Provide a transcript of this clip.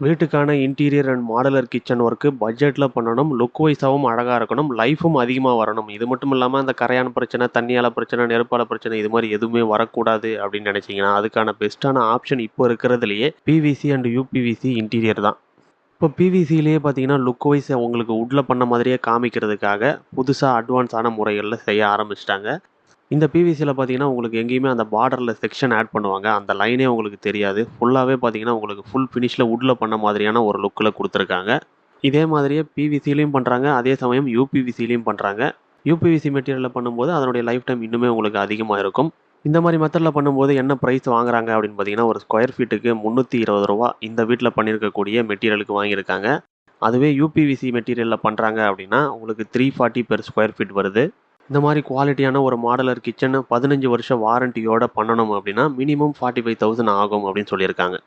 வீட்டுக்கான interior and modular kitchen work பட்ஜெட்ல பண்ணணும். Look வைஸாவும் அழகா இருக்கணும். லைஃபும் அதிகமா வரணும். இது மட்டும் இல்லாம அந்த கரையான் பிரச்சனை, தண்ணியால பிரச்சனை, நெருப்பால பிரச்சனை இது மாரி எதுவுமே வரக்கூடாது அப்படின்னு நினைச்சீங்கன்னா, அதுக்கான பெஸ்ட்டான ஆப்ஷன் இப்போ இருக்கிறதுலயே பிவிசி அண்ட் யுபிவிசி இன்டீரியர் தான். இப்போ பிவிசியிலேயே பார்த்தீங்கன்னா, லுக் வைஸ் உங்களுக்கு வுட்ல பண்ண மாதிரியே காமிக்கிறதுக்காக, புதுசா அட்வான்ஸான முறைகள்ல செய்ய ஆரம்பிச்சுட்டாங்க. இந்த பிவிசியில பார்த்தீங்கன்னா, உங்களுக்கு எங்கேயுமே அந்த பார்டர்ல செக்ஷன் ஆட் பண்ணுவாங்க. அந்த லைனே உங்களுக்கு தெரியாது. ஃபுல்லாவே பார்த்தீங்கன்னா, உங்களுக்கு ஃபுல் ஃபினிஷ்ல வுட்ல பண்ண மாதிரியான ஒரு லுக்ல குடுத்துருக்காங்க. இதே மாதிரியே பிவிசிலயும் பண்றாங்க. அதே சமயம் யுபிவிசிலயும் பண்றாங்க. யுபிவிசி மெட்டீரியல்ல பண்ணும்போது, அதனுடைய லைஃப் டைம் இன்னுமே உங்களுக்கு அதிகமா இருக்கும். இந்த மாரி மெத்தட்ல பண்ணும்போது என்ன பிரைஸ் வாங்குறாங்க அப்படின்னு பார்த்தீங்கன்னா, ஒரு ஸ்கொயர் ஃபீட்டுக்கு ரூ. 320 இந்த வீட்ல பண்ணியிருக்கக்கூடிய மெட்டீரியலுக்கு வாங்கியிருக்காங்க. அதுவே யுபிவிசி மெட்டீரியல்ல பண்றாங்க அப்படின்னா, உங்களுக்கு 340 பெர் ஸ்கொயர் ஃபீட் வருது. இந்த மாரி குவாலிட்டியான ஒரு மாடுலர் கிச்சன் 15 வருஷ வாரண்டியோட பண்ணணும் அப்படின்னா, மினிமம் 45,000 ஆகும் அப்படின்னு சொல்லியிருக்காங்க.